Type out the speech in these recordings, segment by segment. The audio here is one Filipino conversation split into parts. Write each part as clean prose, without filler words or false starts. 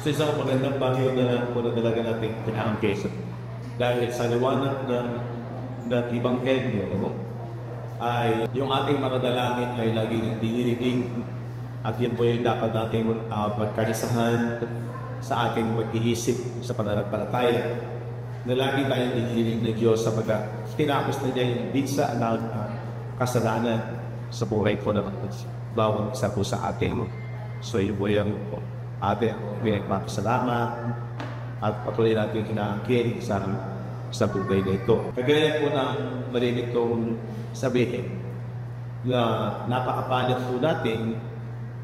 So isang magandang bagay na talaga natin pinaangkesa. Dahil sa liwanag ng Ebanghelyo ay yung ating mga dalangin ay laging dinirinig at yun po yung dapat natin magkarisahan sa ating pag-iisip sa pananampalataya na lagi tayong dinirinig ng Diyos sapagkat tinapos na niya yung bisa ng kasalanan sa buhay po ng bawat isa po sa atin. So yun po yung ating pinagpapasalamat at patuloy natin kinakiri sa buhay na ito. Kagaya po na marinig kong sabihin na napakapalit po natin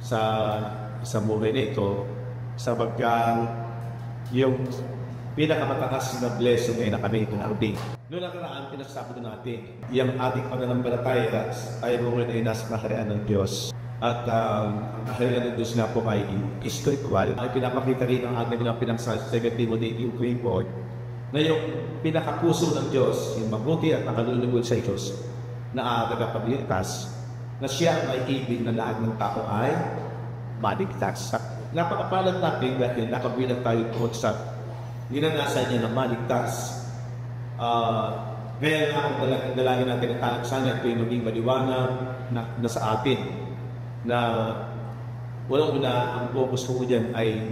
sa buhay na ito sapagkat yung pinakamatakas na blessing ay nakami ito natin. Noong nakaraan, pinasasabi natin yung ating pananampalataya ay buhay na nasa kaharian ng Diyos. At ang kaharian ng Diyos nga po ay spiritual. Ay pinapakita rin ang ating pinagsasabi sa 2 Timothy 3:4 na yung pinakapuso ng Diyos, yung mabuti at nakalulugod sa Diyos na tagapagligtas, na siya ay ibig na lahat ng tao ay maligtas. Napakapalat natin dahil nakabilang tayo tungkol sa ginanasan niya na maligtas. Kaya nga kung dalangin natin ang sana ito yung maging maliwanag na sa atin na walang una ang focus ko dyan ay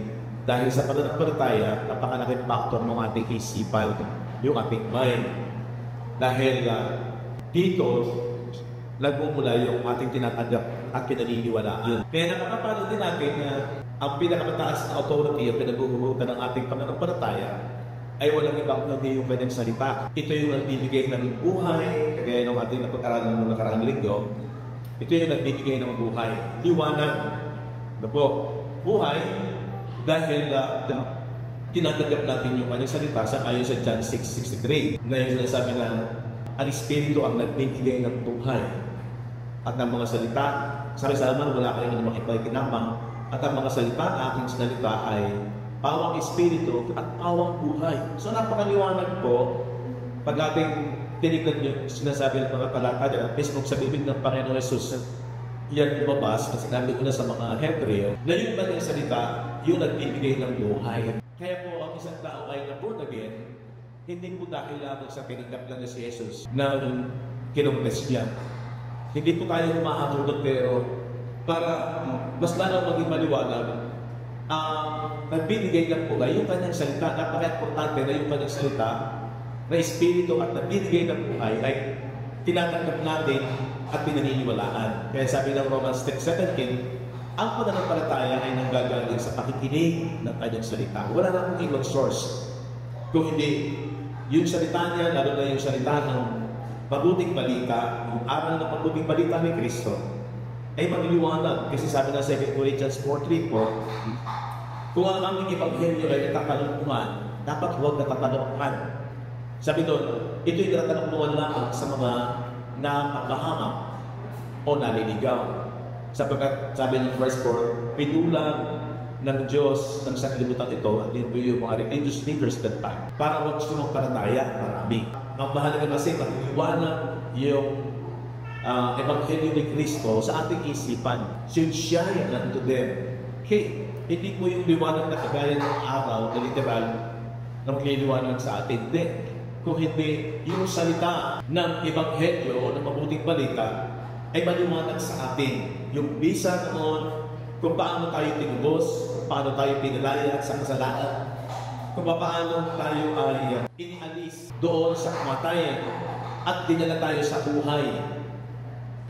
dahil sa pananampalataya, napakalaking factor ng ating isipan, yung ating mind. Dahil dito, nagmumula yung ating tinatanggap at pinaniniwalaan. Kaya nakakapano din natin na ang pinakamataas na authority ang pinaghuhugutan ng ating pananampalataya ay walang ibang kundi yung kanyang salita. Ito yung nagbibigay ng buhay, kagaya ng ating napag-aralan ng nakaraang linggo. Ito yung nagbibigay ng buhay. Liwanag na po, buhay, dahil tinatanggap natin yung kanyang salita sa ayon sa John 6:63. Ngayon sinasabi na ang Espiritu ang nagbibigay ng buhay. At ang mga salita, sabi-sabi naman wala kayong namang ipakinabang, at ang mga salita na aking salita ay pawang Espiritu at pawang buhay. So napakaliwanag po pag ating tinignan nyo, sinasabi ng mga talata at Facebook sa bibig ng Panginoon Jesus, yan lumabas na sinabi ko na sa mga Hebreo na yung kanyang salita, yung nagbibigay ng buhay. Kaya po ang isang tao ay na-born again, hindi po dahil lamang sa pinigap lang na si Jesus na kinumpes niya. Hindi po tayo humahatulog pero para mas lalo maging maliwanag, nagbibigay ng buhay yung kanyang salita. Napaka-importante na yung kanyang salita na Espiritu at nagbibigay ng buhay ay tinatanggap natin at pinaniniwalaan. Kaya sabi ng Romans 10:17, ang pananampalataya ay nanggagaling sa pakikinig ng kanyang salita. Wala na akong ibang source. Kung hindi, yung salita niya, lalo na yung salita ng mabuting balita, yung aral ng mabuting balita ni Kristo, ay magliliwanag. Kasi sabi ng 2 Corinthians 4:3 po, kung ang aming Ebanghelyo ay natakalungkuhan, dapat huwag natakalungkuhan. Sabi doon, ito'y natatalungan lamang sa mga napapahamak o naliligaw. Sapagkat sabi ng verse 4, pinulang ng Diyos ng sanglibutan ito at yung mga religious leaders that time para huwag sumumpalataya marami. Ang mahalaga kasi mag-iwanag yung Ebanghelyo ni Kristo sa ating isipan. Siya yan unto them. Okay, hindi po yung liwanag na kagaya ng araw na literal na magliliwanag sa atin. Kung hindi, yung salita ng Ebanghelyo o ng mabuting balita ay maliwanag sa atin. Yung bisa noon, kung paano tayo tinubos, kung paano tayo pinalaya sa kasalanan, kung paano tayo ay inialis doon sa kamatayan at dinala tayo sa buhay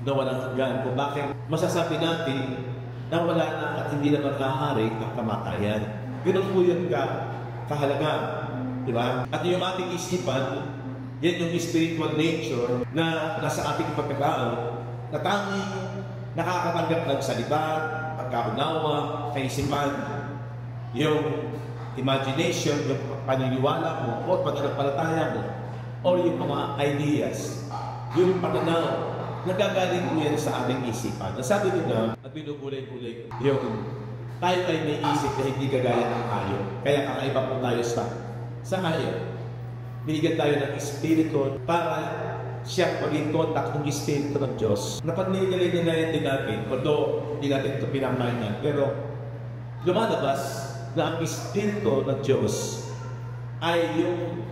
na walang hanggan. Kung bakit masasabi natin na wala na at hindi na magkahari ang kamatayan. Ganun po yun kahalaga. Diba? At yung ating isipan, yan yung spiritual nature na nasa ating pagkakao na tanging nakakatanggap ng salita, pagkaunawa, kaisipan, yung imagination, yung paniniwala mo, o pananampalataya mo, o yung mga ideas, yung pananaw, nagagaling po yan sa ating isipan. Nasabi ko na, at binubulay-bulay yung tayo ay may isip na hindi kagaya ng hayop. Kaya kakaiba po tayo sa hayop. Binigyan tayo ng Espiritu para siya maging contact ng Espiritu ng Diyos. Napag-nilay-nilayan din natin, although hindi natin ito pinamayan, pero lumalabas na ang Espiritu ng Diyos ay yung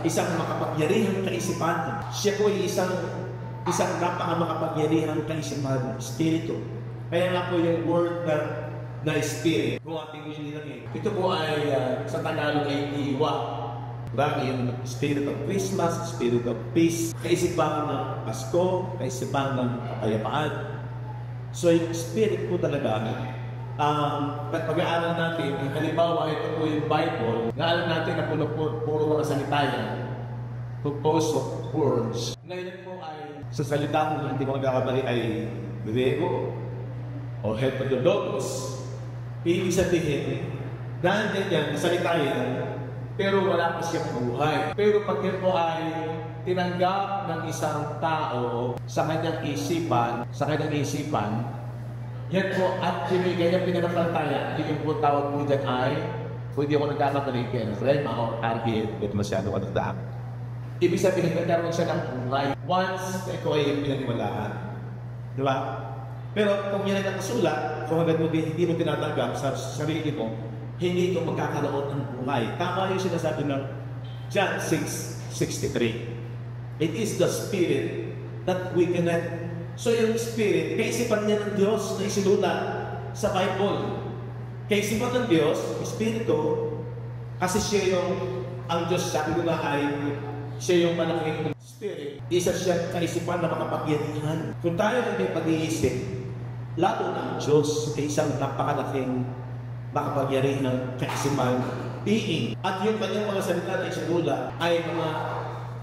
isang makapagyarihang kaisipan. Siya po ay isang napaka-makapagyarihang kaisipan, Espiritu. Kaya nga po yung word na Spirit, kung ating nilangin. Ito po ay sa Tagalog ay iwa. Marami yung Spirit of Christmas, Spirit of Peace, kaisipan ng Pasko, kaisipan ng kapayapaan. So yung Spirit po talaga, pag-aaral natin, halimbawa ito po yung Bible, naalam natin na puro mga salita yan, composed of words. Ngayon po ay, sa salita kung hindi ko nagkakamali ay Griego o Heterodogos. Ibig sabihin, nandiyan yan, salita yan, pero wala pa siyang buhay. Pero pag yan po ay tinanggap ng isang tao sa kanyang isipan, yan po at ganyan pinanampalataya, yung po tawag mo dyan ay, kung hindi ako nagkakamali, Rema o Argil, ito masyado katandaan. Ibig sabihin, nagkaroon siya ng buhay once ikaw ay pinaniwalaan. Di ba? Pero kung yan ay nakasulat, kung hanggang mo hindi mo tinatanggap sa sarili mo, hindi ito magkakaroon ng buhay. Tama yung sinasabi ng John 6:63. It is the Spirit that we connect. So yung Spirit, kaisipan niya ng Diyos na isinulat sa Bible. Kaisipan ng Diyos, Espiritu, kasi siya ang Diyos, sabi ko na ay, siya yung malaking Spirit. Isa siya kaisipan na makapagyarihan. Kung tayo ay may pag-iisip, lalo ng Diyos ay isang napakalaking makapagyarihan ng kaisipan being. At yung kanyang mga salita na isinula ay mga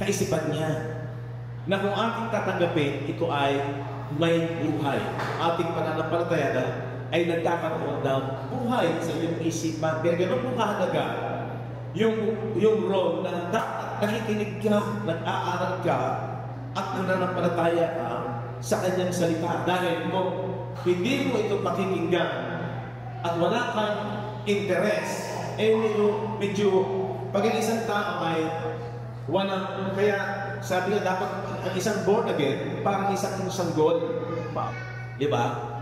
kaisipan niya na kung ating tatanggapin, ito ay may buhay. Ating pananampalataya na ay nagkakaroon ng buhay sa iyong isipan. Kaya gano'n po kahalaga yung role na nakikinig ka, nag-aaral ka, at nananampalataya ka sa kanyang salita. Dahil kung hindi mo ito pakikinggan at wala kang interest, medyo pag isang tao ay walang, kaya sabi nga dapat ang isang born again, parang isang sanggol. Di ba?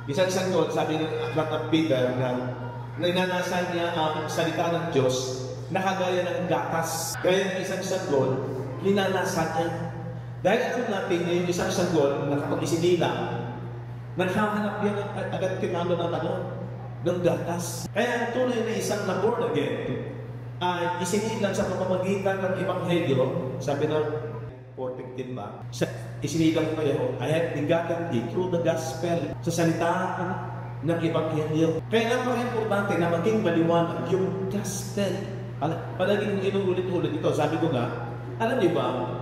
Isang sanggol, sabi ng aklat ng Peter na ninanasan niya ang salita ng Diyos na kagaya ng gatas. Kaya ng isang sanggol, ninanasan niya. Dahil alam natin na yung isang sanggol na kapag isinilang, naghahanap yan agad kinalo ng gatas. Kaya ang tunay na isang na born again ay isinilang sa pamamagitan ng Ebanghelyo, sabi ng 4:15 ba? Isinilang ko kayo, I have begotten thee through the gospel, sa salita ng Ebanghelyo. Kaya napaka-importante na maging maliwanag yung gospel. Palaging inuulit-ulit ito. Sabi ko nga, alam niyo ba,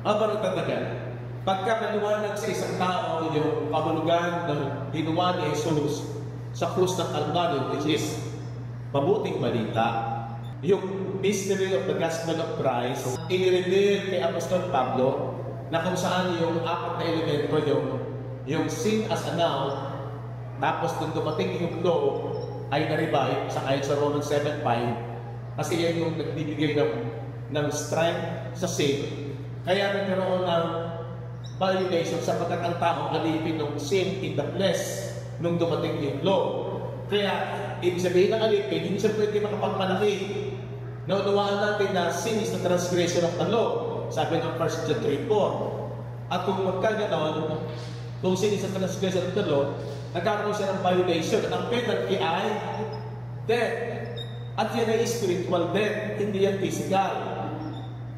habang nagtatagal, pagka maliwanag sa isang tao yung kamulugan ng ginawa ni Jesus sa krus ng Calvary, which is mabuting balita, yung mystery of the gospel of Christ, i-reveal kay Apostol Pablo na kung saan yung apat na elemento, yung sin as a noun, tapos nung dumating yung law, ay na-revive sa ayon sa Romans 7:5, kasi yan yung nagbibigay ng strength sa sin. Kaya nagkaroon ng validation sapagkat ang tao alipin ng sin in the flesh nung dumating yung law. Kaya, ibig sabihin ng alipin, hindi siya pwede makapagmalaki. Naunawaan natin na sin is the transgression of the law. Sabi ng 1 John 3:4. At kung magkaganon, kung sin is the transgression of the law, nagkakaroon siya ng violation. At ang penalty ay death. At yan ay spiritual death, hindi yan physical.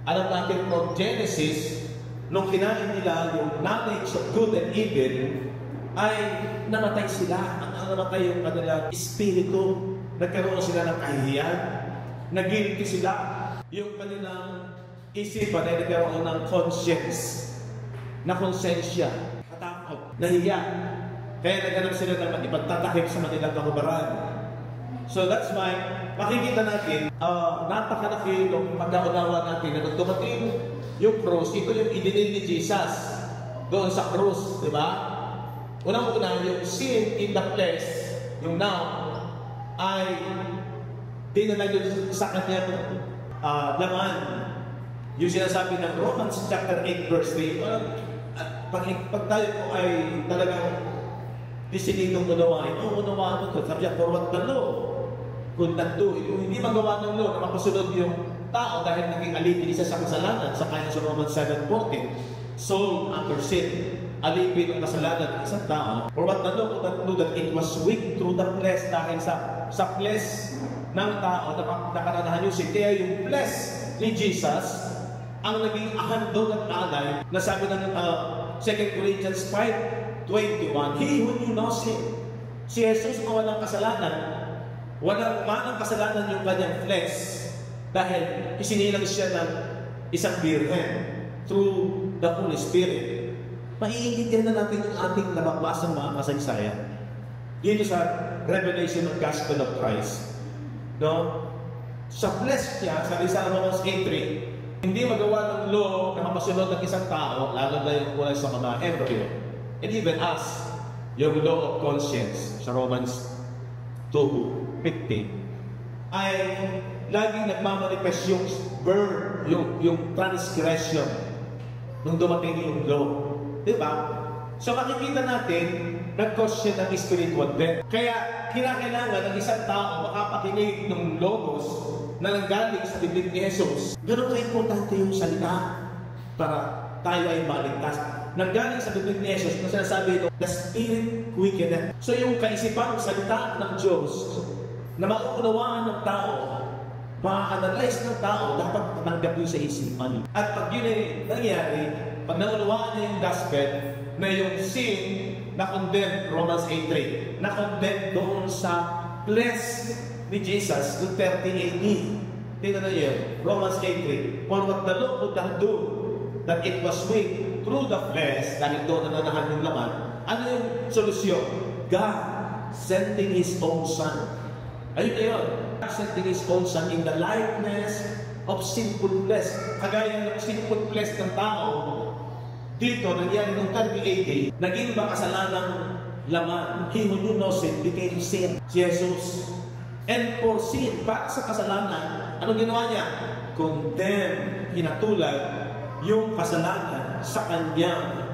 Alam natin from Genesis, nung kinain nila yung knowledge of good and evil, ay namatay sila. Ang namatay yung kanilang espiritu. Nagkaroon sila ng kahihiyan. Nagilty sila. Yung kanilang isipan ay nagkaroon ng conscience. Na konsensya. Katakot. Nahiya. Kaya naghanap sila ng ipagtatakip sa kanilang kahubaran. So that's why, makikita natin, napakalaki yung pagkaunawa natin na nung dumating yung cross, ito yung idinil ni Jesus doon sa cross, di ba? Unang-una, yung sin in the flesh, yung now, ay dinala yun sa kanyang laman. Yung sinasabi ng Romans chapter 8 verse 3, pag tayo po ay talagang disinitong unawain, unawaan mo ito, sabi niya, for what the law could not do. Yung hindi magawa ng law na mapasunod yung tao dahil naging alipin isa sa kasalanan, sa kanya sa Romans 7:14, sold under sin, alipin ang kasalanan ng isang tao. For what the law could not do, that it was weak through the flesh, dahil sa flesh ng tao na nakaranahan yung sin. Kaya yung flesh ni Jesus ang naging handog at alay na sabi ng 2 Corinthians 5:21, he who knew no sin. Si Jesus ang walang kasalanan, walang manang kasalanan yung kanyang flesh dahil isinilang siya ng isang birhen through the Holy Spirit. Maiintindihan na natin yung ating nababasang mga kasaysayan dito sa Revelation of Gospel of Christ. No? Sa flesh niya, sabi sa Romans 8:3, hindi magawa ng law na mapasunod ng isang tao, lalo na yung kulay sa mga embryo. And even us, yung law of conscience sa Romans 2:15, ay laging nagmamanifest yung burn, yung transgression nung dumating yung law. Diba? So makikita natin, nag-cause siya ng spiritual death. Kaya kinakailangan ng isang tao makapakinig ng logos na nanggaling sa bibig ni Jesus. Ganun ka-importante yung salita para tayo ay maligtas. Nanggaling sa bibig ni Jesus na sinasabi ito, the Spirit quickeneth. So yung kaisipang salita ng Diyos na mauunawaan ng tao, ma-analyze ng tao, dapat tanggap yun sa isipan. At pag yun ay nangyari, pag naunawaan niya yung gospel, na yung sin na condemned, Romans 8:3, na condemned doon sa flesh ni Jesus, noong 30 AD. Tingnan na yun, Romans 8:3, for what the law could not do, that it was weak through the flesh, dahil doon nananahan yung laman. Ano yung solusyon? God sending His own Son. Ayun na yun. God sending His own Son in the likeness of sinful flesh. Kagaya ng sinful flesh ng tao, dito, nangyari noong 30 AD, naging makasalanang laman. He who knew no sin became sin. Si Jesus. And for sin, para sa kasalanan, anong ginawa niya? Condemn, hinatulag yung kasalanan sa kanyang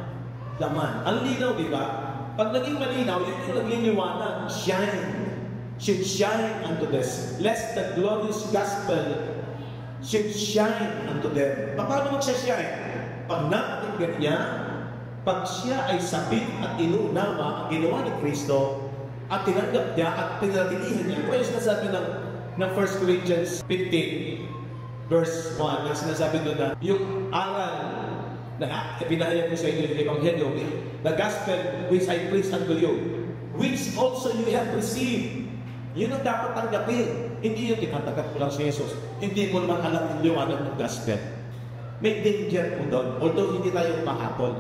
laman. Ang linaw, di ba? Pag naging malinaw, yun yung nagliliwanag. Shine. Should shine unto this. Lest the glorious gospel should shine unto them. Paano magsashine? Pag napakinggan niya, pag siya ay sabik at inuunawa ang ginawa ni Kristo, at tinanggap niya at pinatilihan niya. Kaya sinasabi ng 1 Corinthians 15 verse 1, na sinasabi doon na yung aral na pinahayag ko sa inyo yung Ebanghelyo, the gospel which I preach unto you, which also you have received. Yun ang dapat tanggapin. Hindi yung tinatanggap ko lang si Jesus. Hindi mo naman alam yung liwanag ng gospel. May danger po doon, although hindi tayo mahapon.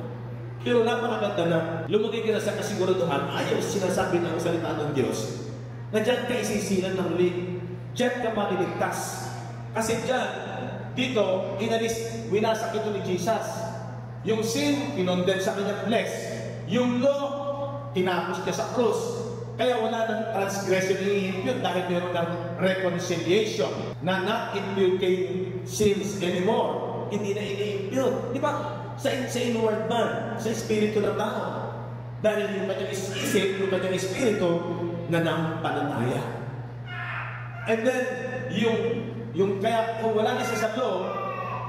Pero napakaganda na lumagay ka na sa kasiguraduhan, ayaw sinasabi ng salita ng Diyos, na dyan ka isisilan ng huli, dyan ka maliligtas. Kasi dyan, dito, winasak ito ni Jesus. Yung sin, pinondem sa kanyang flesh. Yung law, tinapos niya sa krus. Kaya wala ng transgression i-impute dahil meron ng reconciliation na not imputing sins anymore. Hindi na ini-impute. Di ba? Sa inward man, sa espiritu ng tao. Dahil yung kanyang isip, yung kanyang espiritu, nanampalataya. And then, kaya kung wala na siya sa law,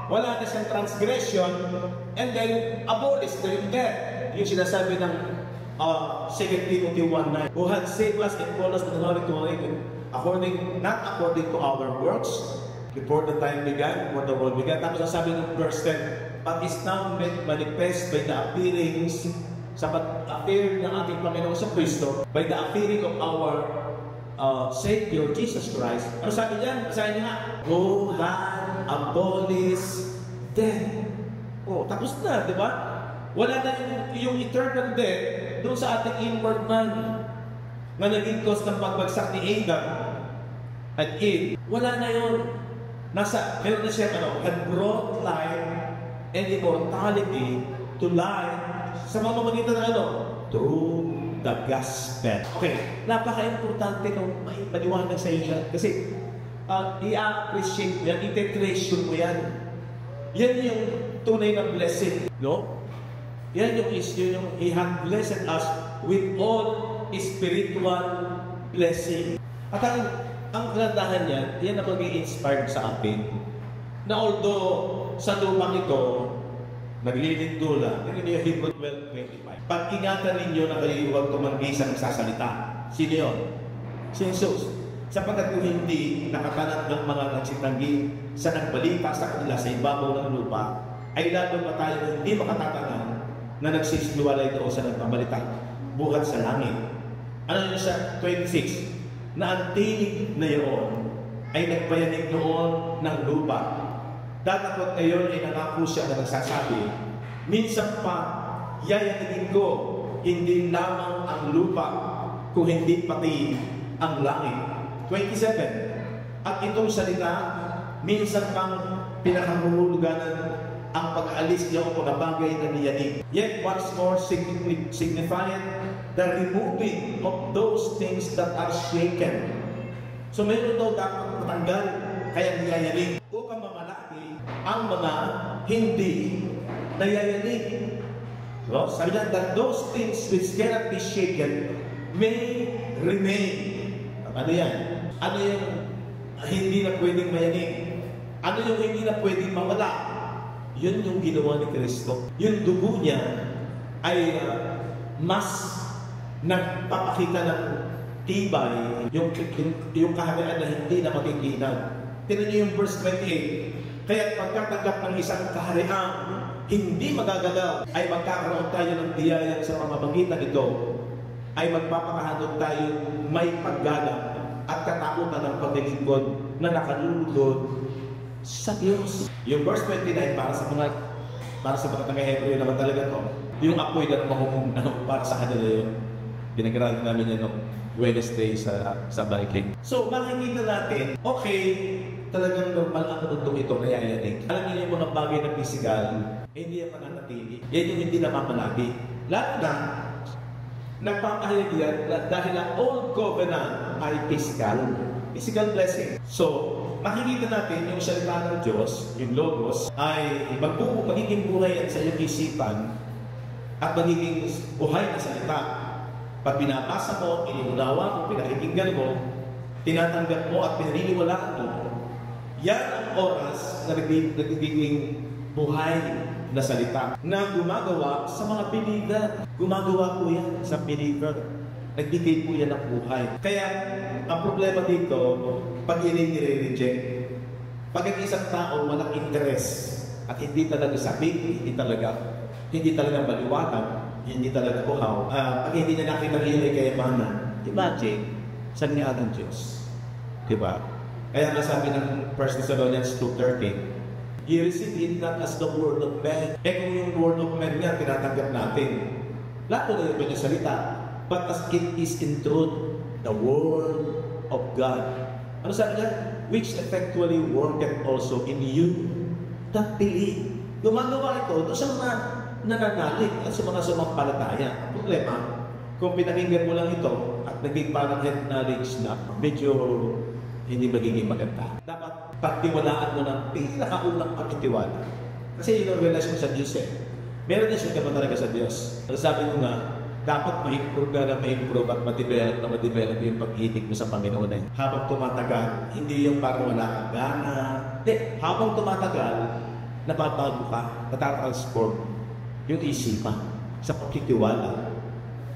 wala na siyang transgression, and then, abolish na yung death. Yung sinasabi ng 2 Timothy 1:9, who had saved us and called us to the glory to not according to our works, before the time began, before the world began. Tapos sabi ng verse 10, but is now made manifest by the appearings, sa appear ng ating Panginoon sa Kristo, by the appearing of our Savior, Jesus Christ. Ano sabi niya? Sabi niya, who had abolished death. Oh, tapos na, di ba? Wala na yung eternal death doon sa ating inward man na naging cause ng pagbagsak ni Adam at Eve. Wala na yun. Meron na siya, had brought life and immortality to life sa mamamagitan ng through the gospel. Okay, napaka-importante kung maliwanag sa iyo yan. Kasi i-appreciate mo yan, i-treasure mo yan. Yan yung tunay na blessing, no? Yan yung issue, yung He had blessed us with all spiritual blessing. At ang kagandahan niyan, yan ang mag-i-inspired sa atin. Na although sa lupang ito, naglilindo lang, tingnan niyo Hebrews 12:25. Pag-ingatan ninyo na kayo huwag tumanggi sa nagsasalita. Sino yun? Si Jesus. Sapagkat kung hindi nakatanat ng mga nagsitanggi sa nagbalita sa kanila sa ibabaw ng lupa, ay lalo pa tayo na hindi makatatangan na nagsisiwalay doon sa nagpabalita buhat sa langit. Ano yun sa 26? Na ang tinig na yun ay nagpayanig noon ng lupa. Datapot ngayon ay nangako siya na nagsasabi, minsan pa, yayanigin ko, hindi lamang ang lupa, kung hindi pati ang langit. 27. At itong salita, minsan pang pinakamuhuluganan ang pag-aalis niya o mga bagay na niyanig. Yet what's more signified, the removing of those things that are shaken. So mayroon daw dapat matanggal, kaya niyayanig upang mamalaki ang mga hindi nayayanig. So, sabi niya that those things which cannot be shaken may remain. Ano yan? Ano yung hindi na pwedeng mayanig? Ano yung hindi na pwedeng mawala? Yun yung ginawa ni Kristo. Yung dugo niya ay mas nagpapakita ng tibay, yung kaharian na hindi na magiginaw. Tignan niyo yung verse 28. Kaya pagkatanggap ng isang kaharian, hindi magagalaw, ay magkakaroon tayo ng biyaya sa pamamagitan ito, ay magpapakahanod tayo may paggalang at katakutan ng paglilingkod na nakalulod sa Diyos. Yung verse 29 para sa mga taga-Hebreo naman talaga to. Yung apoy na para sa kanila yun. Binagaralan namin yan nung Wednesday sa biking. So makikita natin, okay, talagang normal ang mundo ito na yayanig. Alam niyo yung mga bagay na physical, hindi yan mananatili. Yan yung hindi napapanagi. Lahat na nagpapahayag yan dahil ang old covenant ay physical blessing. So, makikita natin yung salita ng Diyos, yung Logos, ay magiging buhay sa iyong isipan at magiging buhay na salita. Pag binabasa mo, inuunawa mo, pinakikinggan mo, tinatanggap mo at pinaniniwalaan mo, yan ang oras na nagiging buhay na salita na gumagawa sa mga believer. Gumagawa po yan sa believer. Nagbigay po yan ng buhay. Kaya, ang problema dito, pag i-reject, pag ang isang tao walang interest at hindi talaga sabik, hindi talaga maliwanag, hindi talaga buhaw, pag hindi niya nakita rin ay kayamanan, imagine, saan niya ang Diyos? Diba? Kaya nasabi ng 1 Thessalonians 2:13, He received it not as the word of man. Kung yung word of man nga, tinatanggap natin. Lahat na yung salita. But as it is in truth, the word of God. Ano sabi niya? Which effectually worketh also in you that believe. Gumagawa ito doon sa mga nananalig at sa mga sumampalataya. Ang problema, kung pinakinggan mo lang ito at naging parang head knowledge na, medyo hindi magiging maganda. Dapat pagtiwalaan mo ng pinakaunang pagtitiwala. Kasi yun ang relasyon sa Diyos eh. Meron na siya ka talaga sa Diyos. Sabi ko nga, dapat ma-improve ka na ma-improve at ma-develop yung pag-ibig mo sa Panginoon eh. Habang tumatagal, hindi yung parang wala kang gana. Hindi, habang tumatagal, nababago ka, natatransform yung isipan sa pagtitiwala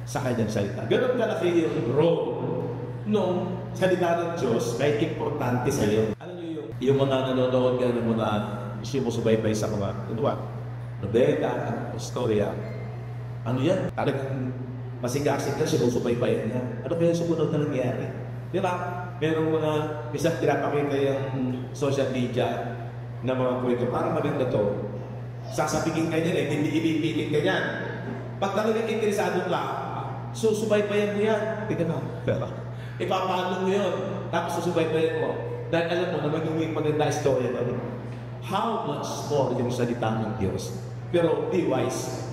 sa kanyang salita. Ganun kalaki yung role nung salita ng Diyos, kahit importante sa iyo. Alam niyo yung mga nanonood ka ng mga sumusubaybay sa mga nobela, istorya. Ano yan? Talagang masigasig ka, sinusubaybayan niya. Ano kaya sumunod na nangyari? Di ba? Merong mga isang pinapakita yung social media na mga kwento, parang maganda to. Sasabihin ka niya, hindi ibibitin ka niyan. Pag talagang interesado ka, susubaybayan mo yan. Tignan mo. Ipapalo mo yun. Tapos susubaybayan mo. Dahil alam mo na magiging maganda istorya na rin. How much more yung salita ng Diyos? Pero be wise.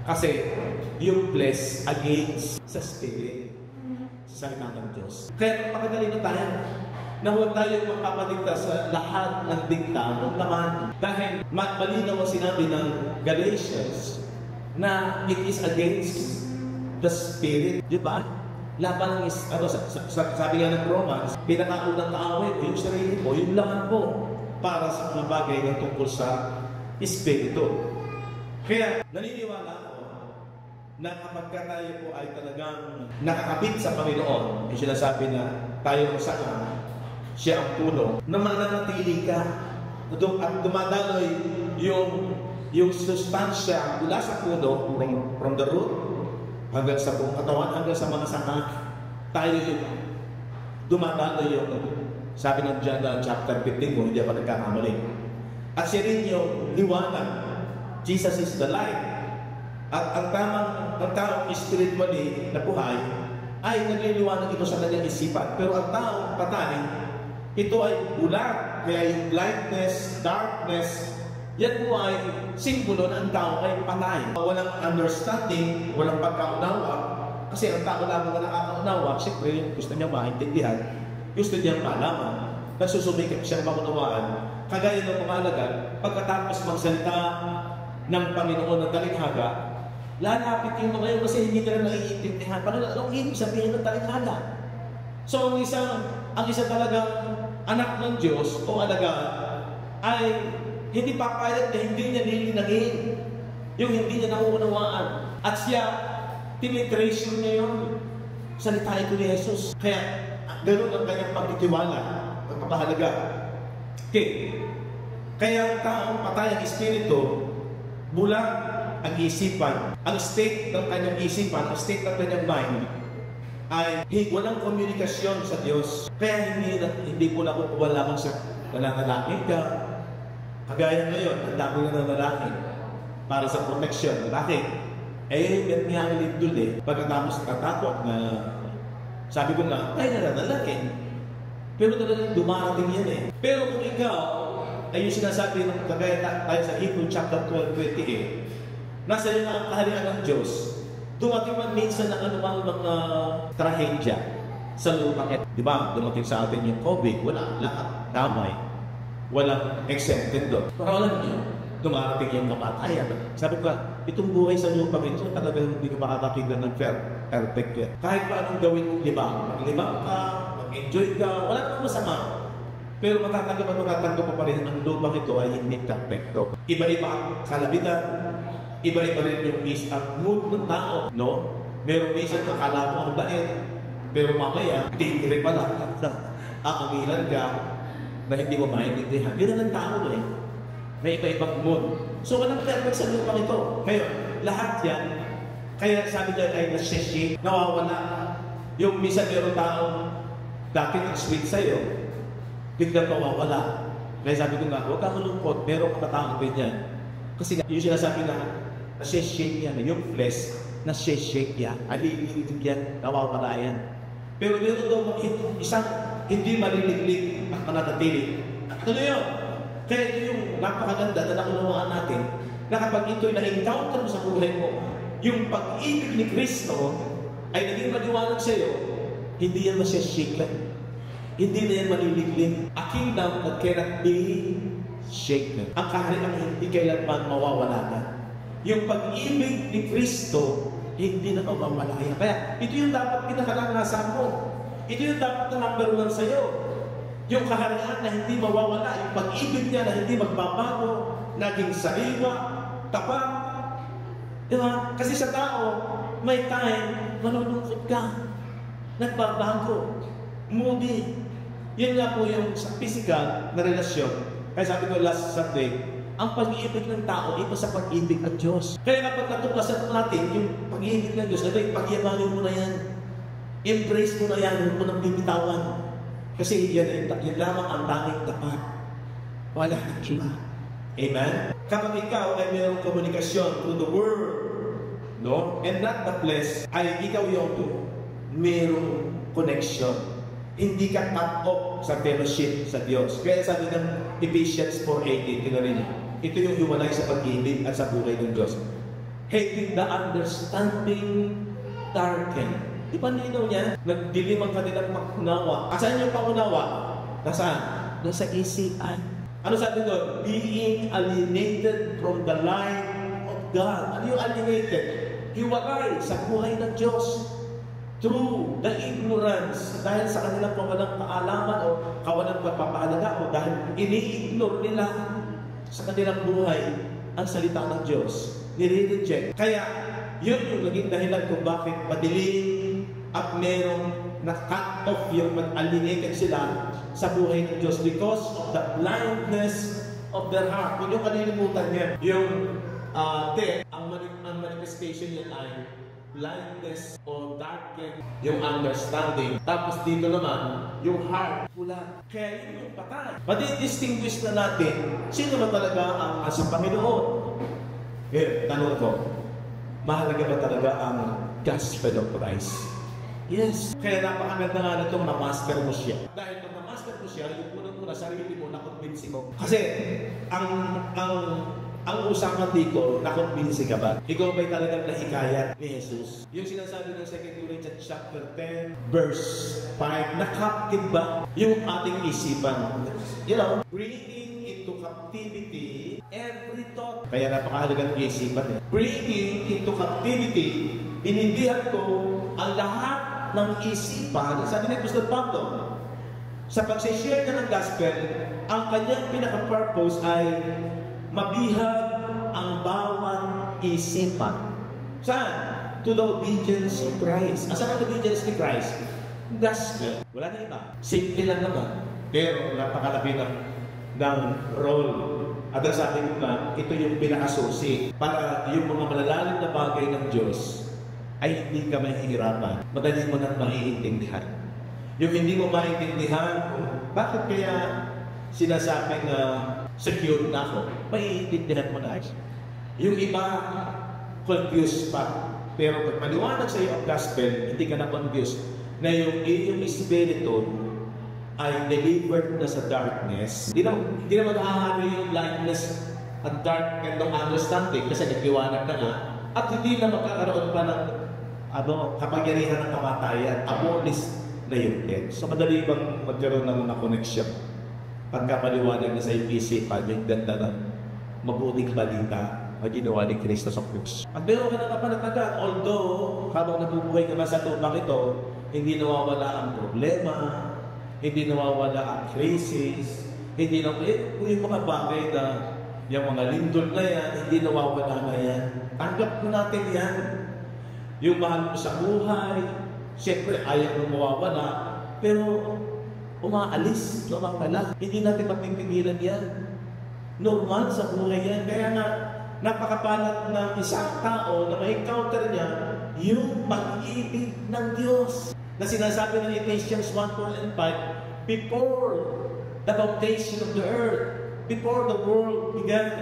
Kasi yung flesh against sa spirit. Sa salita ng Diyos. Kaya makadali na tayo na huwag tayong makapaligtas sa lahat ng dikta ng laman. Dahil malinaw ang sinabi ng Galatians na it is against the spirit. Di ba? Laban ng sabi nga ng Romans, pinakaunang kaaway ko yung sarili ko, yung laman po para sa mga bagay na tungkol sa espiritu. Kaya naniniwala ako na kapag tayo po ay talagang nakakapit sa Panginoon, yung sinasabi na tayo sa siya ang puno, na mananatili ka at dumadaloy yung sustansya mula sa puno, from the root hanggang sa buong katawan, hanggang sa mga sanga, tayo yung dumadaloy yung sabi ng John chapter 15 kung hindi ako nagkakamali. At siya rin yung liwanag. Jesus is the light. At ang taong spiritually na buhay ay nagliliwanag ito sa kanyang isipan. Pero ang taong patay, ito ay bulag. Kaya yung lightness, darkness, yan po ay simbolo na ang tao ay patay. Walang understanding, walang pagkaunawa. Kasi ang tao lamang na nakakaunawa, siyempre gusto niya maintindihan, gusto niya malaman, nagsusumikap siyang maunawaan. Kagaya ng mga alagad, pagkatapos magsalita ng Panginoon ng talikhaga, lalapit yung mga yun kasi hindi nila naiintindihan. Anong ibig sabihin ng talikhaga? So ang isa talagang anak ng Diyos o alagaan ay hindi papayag na hindi niya nilinangin yung hindi niya nauunawaan. At siya, tinitration niya yun. Salita ito ni Jesus. Kaya, ganoon ang kanyang pagtitiwala, pagpapahalaga. Okay. Kaya ang taong patay ang espiritu, bulag ang isipan. Ang state ng kanyang isipan, ang state ng kanyang mind, ay walang komunikasyon sa Diyos. Kaya hindi po nakukuha lamang sa nananalangin ka. Kagaya ngayon, ang dami na nananalangin para sa protection. Bakit? Ba't nga ang lindol pagkatapos natatakot na sabi ko na, ay nananalangin. Pero talagang dumarating yan Pero kung ikaw, ay yung sinasabi ng kagaya tayo sa Hebrews chapter 12:28, nasa iyo na ang kaharian ng Diyos, dumating man minsan ng anumang mga trahedya sa lupang ito. Di ba? Dumating sa atin yung COVID, wala, lahat, damay. Walang exempted doon. Pero alam niyo, dumarating yung kamatayan. Sabi ko, itong buhay sa lupang ito, talagang hindi ka makakakita ng perfect yan. Kahit pa anong gawin mo, maglibang ka, mag-enjoy ka, wala namang masama. Pero matatanggap pa rin ang lupang ito ay hindi perfecto. Iba-iba ang kalabitan, iba-iba rin yung mood ng tao, no? Meron minsan akala mo ang bait, pero mamaya, tingin pala. Aakilan ka na hindi mo maintindihan. Yun ang tao May iba-ibang mood. So, walang perfect sa lupang ito. Ngayon, lahat yan, kaya sabi niya ay nasi-shake, nawawala. Yung minsan meron taong dati nag-sweet sa'yo, biglang nawawala. Kaya sabi ko nga, huwag kang malungkot, meron ka taong ganyan. Kasi yung sinasabi na, nasi-shake yan, yung flesh, nasi-shake yan, alililig yan, nawawala yan. Pero meron daw isang hindi maliliglig at manatili. Ano yun? Kaya ito yung napakaganda na nakunawaan natin na kapag ito'y na-encounter mo sa buhay mo, yung pag-ibig ni Kristo ay naging maliwanag sa iyo, hindi yan masya-shake lang. Hindi na yan maliliglig. A kingdom that cannot be shaken. Ang kaharian hindi kailanman mawawala na. Yung pag-ibig ni Kristo, hindi na mawawala. Kaya ito yung dapat pinakalangasan mo. Ito yung dapat na number 1 sa iyo. Yung kaharian na hindi mawawala, yung pag-ibig niya na hindi magbabago, naging sariwa, tapat. Diba? Kasi sa tao, may time, malulungkot ka, nagbabago, moody. Yun nga po yung sa physical na relasyon. Kaya sabi ko last Sunday, ang pag-ibig ng tao, iba sa pag-ibig ng Diyos. Kaya kapag natuklasan natin yung pag-ibig ng Diyos, pag-iabangin mo na yan. Embrace mo na yan, huwag mo nang bibitawan. Kasi yan lamang ang tanging tapat. Wala nang iba. Amen? Kapag ikaw ay mayroong komunikasyon through the Word, no? And not the flesh, ay ikaw yung mayroong connection. Hindi ka cut off sa fellowship sa Diyos. Kaya sabi ng Ephesians 4:18, tingnan niyo. Ito yung hiwalay sa pag-ibig at sa buhay ng Diyos. having the understanding darkened. Di ba nino niya? Nagdilim ang kanilang pangunawa. Asan yung pangunawa? Nasaan? Nasa isipan. Ano sabi doon? Being alienated from the life of God. Ano yung alienated? Hiwalay sa buhay ng Diyos. Through the ignorance, dahil sa kanilang kawalang kaalaman o kawalang pagpapahalaga o dahil ini-ignore nila sa kanilang buhay ang salita ng Diyos. Nire-reject. Kaya, yun yung naging dahilan kung bakit madilim at merong na-cut off yung mag-alienated sila sa buhay ng Diyos because of the blindness of their heart. Kung yung kalilimutan niya, yung ang manifestation niya ay blindness or darken yung understanding. Tapos dito naman, yung heart, pula. Kaya yun yung patay. Madi-distinguish na natin, sino ba talaga ang asang Panginoon? Tanong ko, mahalaga ba talaga ang gospel of Christ? Yes. Kaya napakaganda nga na itong ma-master mo siya. Dahil kung ma-master mo siya, yung unang-una sarili mo, nakonvince mo. Kasi, ang usapan dito, nakonvince ka ba? Ikaw ba'y talagang nahikayat ni Jesus? Yung sinasabi ng 2 Corinthians chapter 10, verse 5, nakapkin ba yung ating isipan? You know, bringing into captivity every thought. Kaya napakahalagang isipan. Bringing into captivity, inindihan ko ang lahat ng isipan. Sabi ni Apostol Pablo, sa pag-share ka ng gospel, ang kanyang pinaka-purpose ay mabihag ang bawat isipan. Saan? To the obedience of Christ. Asan ang obedience ni Christ? Gospel. Wala na iba. Simple lang naman. Pero napakalaki ng role. At ang sabi ko nga, ito yung pinakasusi para yung mga malalalim na bagay ng Diyos ay hindi ka mahihirapan. Madali mo nang maiintindihan. Yung hindi mo maintindihan, bakit kaya sinasabing secure na ako? Maiintindihan mo na. Yung iba, confused pa. Pero pag maliwanag sa iyo ang gospel, hindi ka na confused na yung iyong espiritu ay delivered na sa darkness. Hindi na mag-ahari yung blindness at dark and ng understanding kasi nagliwanag na nga. At hindi na magkakaroon pa ng kapangyarihan ng kamatayan. Abolis na yung death. So madali bang magkaroon ng connection? Pagkapaliwanag na sa iyong isipan, yung ganda ng mabuting balita na ginawa ni Kristo sa krus. At meron ka na kapanatagan, although habang nabubuhay ka na sa lupang ito, hindi nawawala ang problema, hindi nawawala ang crisis, hindi na yung mga bagay na yung mga lindol na yan, hindi nawawala na yan. Tanggap mo natin yan. Yung mahal mo sa buhay, siyempre ayaw mo mawawala, pero umaalis, lumawala. Hindi natin mapipigilan yan. Normal sa buhay yan. Kaya nga, napakapanat ng isang tao na ma-encounter niya yung pag-ibig ng Diyos. Na sinasabi ng Ephesians 1:4 and 5, before the foundation of the earth, before the world began,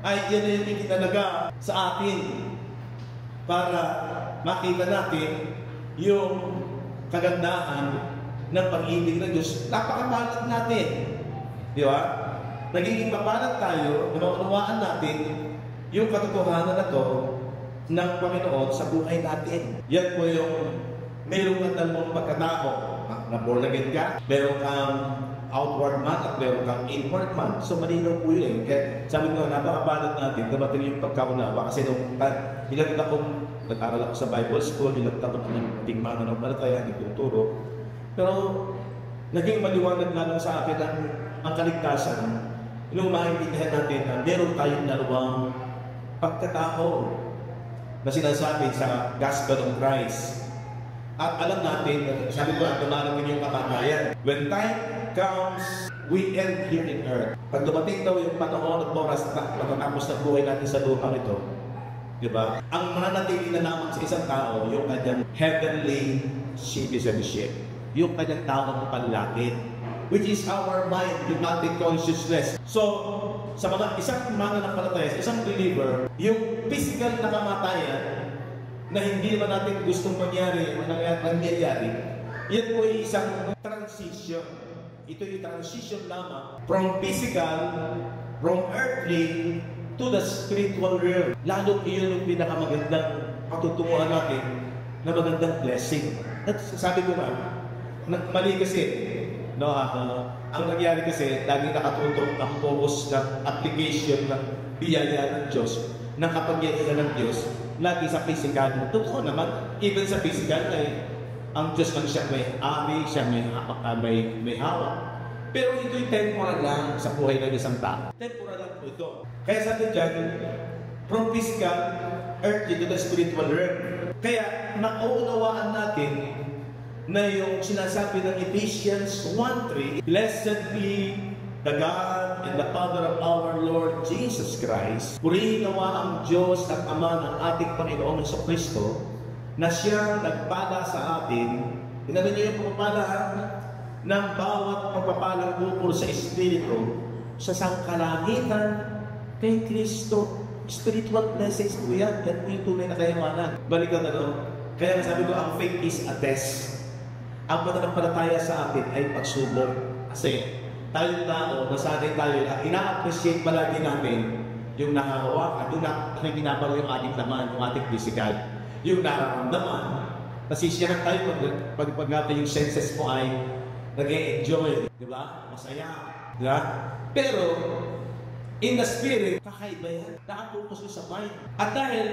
ay yan yung talaga sa atin para makita natin yung kagandahan ng pag-ibig ng Diyos. Napakapanat natin. Di ba? Nagiging mapanat tayo, naunawaan natin yung katotohanan na to ng Panginoon sa buhay natin. Yan po yung meron kang dalawang pagkatao. Na born again ka, meron kang outward man at meron kang inward man. So malinaw po yun. Kaya sabi ko, napakapanat natin, dumating yung pagkaunawa. Kasi nung ilang akong nag-aral ako sa Bible School, ilang akong naging mananampalataya, nagtuturo. Pero naging maliwanag na lang sa akin ang kaligtasan. Nung maintindihan natin na meron tayong dalawang pagkatao na sinasabi sa Gospel of Christ. At alam natin, sabi ko, dumarating yung kamatayan. When time comes, we end here in earth. Pag dumating daw yung panahon at oras na matapos na buhay natin sa lupang ito, di ba? Ang mananatili na lamang sa isang tao, yung kanyang heavenly citizenship. Yung kanyang taong panlakit, which is our mind, yung ating consciousness. So, sa mga isang mananampalataya, isang believer, yung physical na kamatayan na hindi naman natin gustong mangyari o nangyayari, yan po ay isang transition. Ito yung transition lamang from physical, from earthly, to the spiritual realm. Lalo iyon yung pinakamagandang patutunguhan natin na magandang blessing. At sabi ko mali kasi, no, ang nangyari kasi, lagi nakatutok ang focus ng application ng biyaya ng Diyos, ng kapangyarihan ng Diyos, lagi sa physical. Totoo naman, even sa physical ay ang Diyos lang siya may ari, siya may hawak. Pero ito'y temporal lang sa buhay ng isang tao. Temporal lang po ito. Kaya sabi dyan, from physical, earthly to the spiritual realm. Kaya mauunawaan natin na yung sinasabi ng Ephesians 1:3, Blessed be the God and the Father of our Lord Jesus Christ. Purihin nawa ang Diyos at Ama ng ating Panginoong Jesucristo, na siya nagpala sa atin. Tinanin niyo yung pagpapala ng bawat pagpapalang bukol sa Espiritu sa sangkalangitan kay Kristo. Spiritual blessings po yan. Yan po yung tunay na kayamanan. Balikan na doon. Kaya sabi ko, ang faith is a test. Ang pananampalataya sa atin ay pagsubok. Kasi tayong tao, nasanay tayo, ina-appreciate palagi natin yung nakahawakan, yung nakinabaro yung ating laman, yung ating physical, yung nararamdaman. Kasi siya lang tayo pag yung senses mo ay nag-e-enjoy. Di ba? Masaya. Di ba? Pero, in the spirit, kakaiba yan. Nakapokus sa mind. At dahil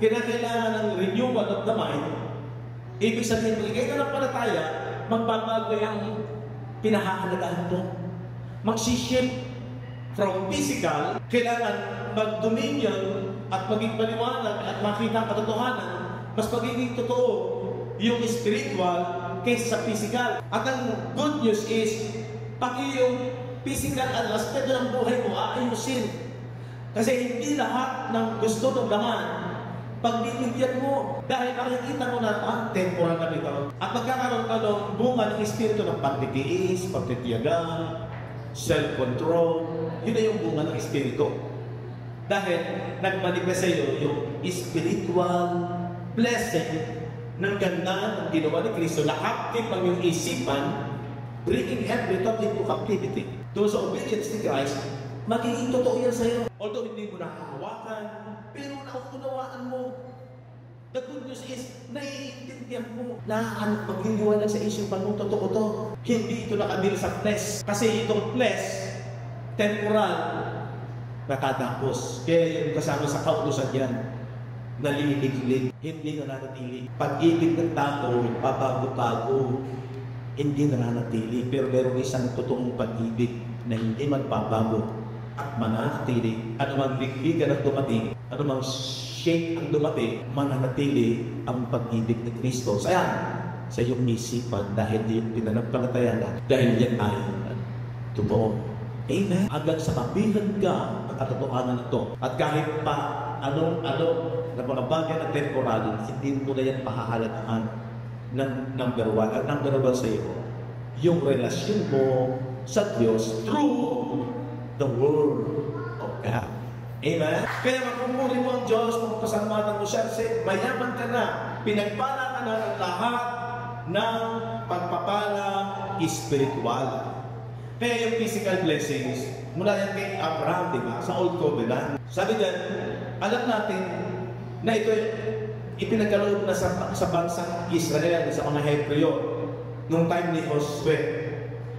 kinakailangan ng renewal of the mind, ibig sabihin, ikay ka ng palataya, magbabago yung pinahahalagahan mo. Magsishift from physical, kailangan mag-dominion at maging paliwanag at makita ang katotohanan, mas magiging totoo yung spiritual kaysa sa physical. At ang good news is, pati yung physical at aspeto ng buhay mo aayusin. Kasi hindi lahat ng gusto ng laman pagbibigyan mo. Dahil makikita mo na temporal na ito. At magkakaroon ka ng bunga ng espiritu ng pagtitiis, pagtitiyagan, self-control. Yun na yung bunga ng espiritu. Dahil nagmanifest sa iyo yung spiritual blessing ng ganda ng ginawa ni Kristo na active ang iyong isipan, bringing every thought into captivity. Doon sa obedience ni Christ, magiging totoo yan sa'yo. Although hindi mo nakahawakan, pero nauunawaan mo. The good news is, naiintindihan mo na magliliwanag sa isipan mo, totoo to. Hindi ito nakabili sa flesh. Kasi itong flesh, temporal, nakatapos. Kaya yung kasama sa kautusan yan, naliliglig, hindi nananatili. Pag-ibig ng tao, pabago-bago, hindi nananatili. Pero meron isang totoong pag-ibig na hindi magbabago at mananatili. Ano mang bigbigan ang dumating, ano mang shake ang dumating, mananatili ang pag-ibig ni Kristo. Sa iyong isipan dahil yung pinanampalataya na, dahil yan ay totoo. Amen? Hanggang sa mabihan ka ang katotohanan ito. At kahit pa anong na mga bagay na temporal, hindi mo na yan pahahalagaan ng number one. At number one sa iyo, yung relasyon mo sa Diyos through the Word of God. Amen? Kaya makumuli mo ang Diyos, kung pasalamatan mo siya, kasi mayaman ka na, pinagpala ka na ng lahat ng pagpapala spiritual. Kaya yung physical blessings, mula yan kay Abraham, di ba? Sa Old Covenant. Sabi dyan, alam natin na ito ipinagkaloob na sa bansang Israel, sa mga Hebreo, nung time ni Josue.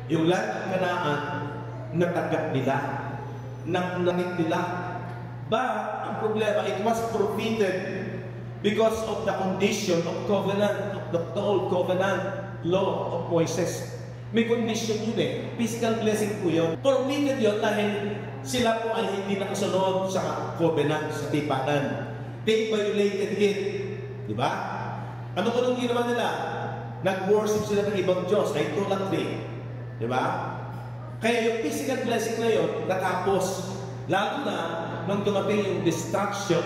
Yung land ng Kanaan, natanggap nila, nanit nila. But, ang problema, it was forfeited because of the condition of covenant, of the Old Covenant law of Moses. May condition yun eh. Physical blessing po yun. Forfeited yun dahil sila po ay hindi nakasunod sa covenant, sa tipanan. They violated it. Di ba? Ano ko nung ginawa nila? Nag-worship sila ng ibang Diyos, idolatry. Di ba? Kaya yung physical blessing na yun, natapos. Lalo na nung dumating yung destruction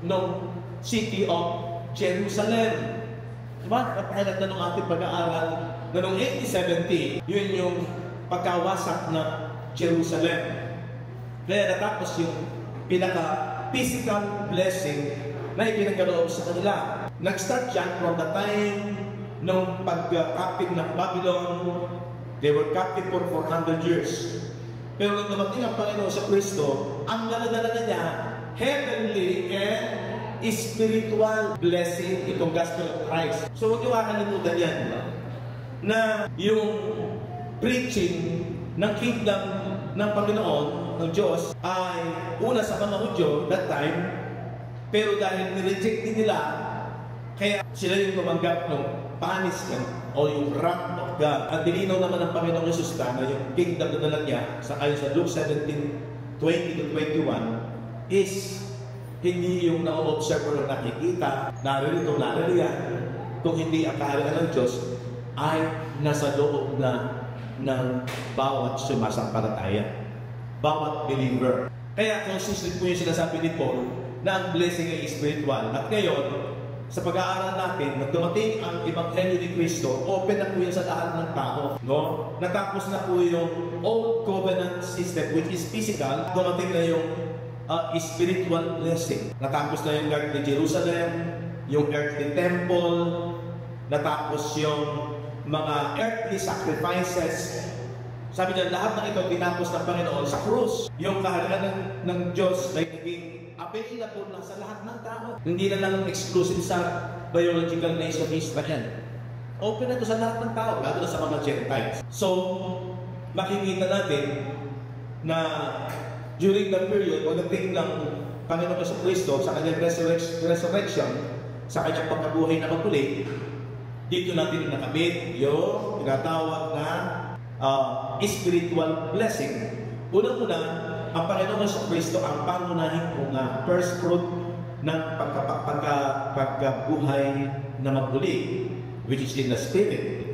ng city of Jerusalem. Diba? Napakailan na nung ating pag-aaral na noong 1870, yun yung pagkawasak ng Jerusalem. Kaya natapos yung pinaka-physical blessing na ipinagkaloob sa kanila. Nag-start yan from the time nung pag-captive ng Babylon. They were captive for 400 years. Pero nung dumating ang Panginoon sa Kristo, ang dala-dala na niya, heavenly and spiritual blessing, itong gospel of Christ. So huwag niyo kakalimutan yan, na yung preaching ng kingdom ng Panginoon, ng Diyos, ay una sa mga Hudyo that time, pero dahil nireject din nila, kaya sila yung tumanggap ng punishment o yung wrath of God. At dilinaw naman ng Panginoong Jesus na yung kingdom na dala niya, ayon sa Luke 17:20-21, is hindi yung na-observe o nakikita, naririto, naririyan, kung hindi ang kaharian ng Diyos, ay nasa loob na ng bawat sumasampalataya, bawat believer. Kaya consistent po yung sinasabi ni Paul na ang blessing ay spiritual. At ngayon, sa pag-aaral natin, nag dumating ang Ebanghelyo ni Cristo, open na po yan sa lahat ng tao. No? Natapos na po yung Old Covenant system, which is physical. Dumating na yung spiritual blessing. Natapos na yung earthly Jerusalem, yung earthly temple, natapos yung mga earthly sacrifices. Sabi niya, lahat ng ito tinapos ng Panginoon sa krus. Yung kaharian ng Diyos ay naging available na sa lahat ng tao. Hindi na lang exclusive sa biological nation of Israel. Open na ito sa lahat ng tao, lalo na sa mga Gentiles. So, makikita natin na during the period, pagdating ng Panginoon sa Kristo, sa kanyang resurrection, sa kanyang pagkabuhay na maguli, dito natin nakabit yung tinatawag na spiritual blessing. Unang-una, ang Panginoon sa Kristo ang pangunahing bunga, first fruit ng pagkabuhay na maguli, which is in the spirit.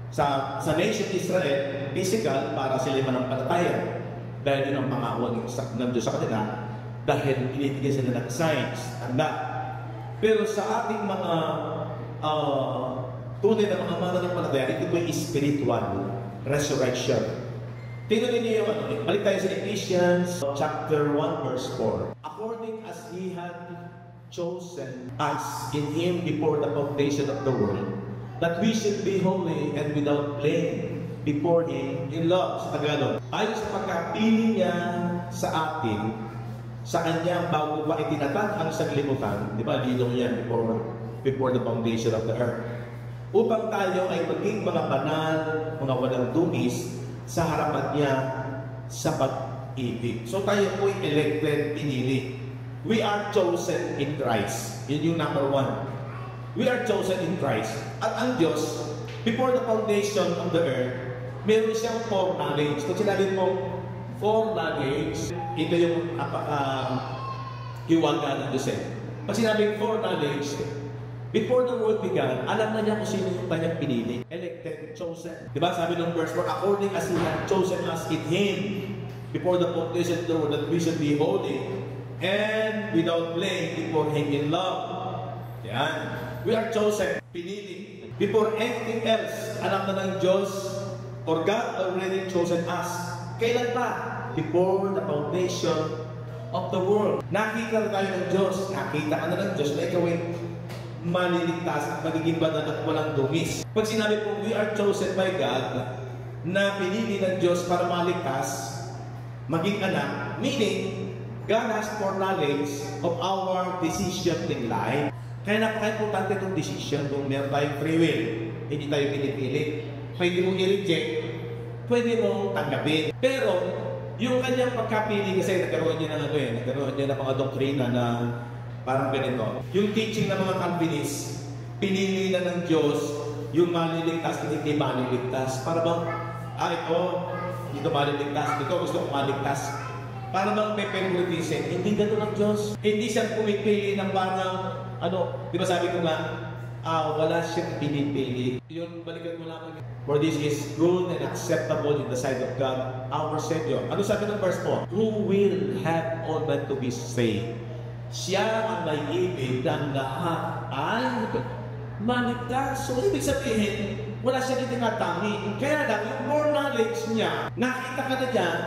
Sa nation Israel, physical, para sila manampalataya. Dahil yun ang pangako ng Diyos sa kanila, dahil binibigyan sila ng signs, tanda. Pero sa ating mga tunay na mga mananampalataya, ito po yung spiritual resurrection. Tingnan niyo yung balik tayo sa Ephesians chapter 1 verse 4. According as He had chosen us in Him before the foundation of the world, that we should be holy and without blame before Him in love. Sa Tagalog, ayon sa pagkapili niya sa atin, sa Kanya bago pa itinatag ang sanglibutan, di ba, linong yan before the foundation of the earth, upang tayo ay maging mga banal, mga walang dungis sa harapan niya sa pag-ibig. So tayo po'y elected, pinili. We are chosen in Christ. Yun yung number one. We are chosen in Christ. At ang Diyos, before the foundation of the earth, meron siyang foreknowledge. Kung sinabi mo, foreknowledge, ito yung hiwaga ng Diyos. Pag sinabing foreknowledge, before the world began, alam na niya kung sino yung kanyang pinili. Elected, chosen. Diba sabi ng verse 4, according as He had chosen us in Him, before the foundation of the world, that we should be holy and without blame before Him in love. Yan. We are chosen, pinili. Before anything else, alam na ng Diyos, or God already chosen us. Kailan pa? Before the foundation of the world. Nakita na tayo ng Diyos. Nakita ka na ng Diyos na ikaw ay maliligtas at magiging banal at walang dungis. Pag sinabi po, we are chosen by God, na pinili ng Diyos para maligtas, maging anak, meaning, God has foreknowledge of our decision in life. Kaya napaka-importante itong decision kung meron tayong free will. Hindi tayo pinipili. Pwede mong i-reject, pwede mong tanggapin. Pero, yung kanyang pagkapili, kasi nagkaroon niya ng nagkaroon niya ng mga doktrina na parang ganito. Yung teaching ng mga Calvinists, pinili na ng Diyos yung maliligtas at hindi maliligtas. Para bang, ito, dito maliligtas, dito gusto kong maligtas. Para bang may favoritism. Hindi ganito ng Diyos. Hindi siya pumipili ng parang, di ba sabi ko nga, wala siyang pinipili. Yun, balikan mo lang. For this is good and acceptable in the sight of God, our Savior. Ano sabi ng verse 4? Who will have all men to be saved? Siya ang may ibig ng lahat ay maligtas. So, ibig sabihin, wala siyang itinatangi. Kaya lang, yung more knowledge niya, nakita ka na dyan,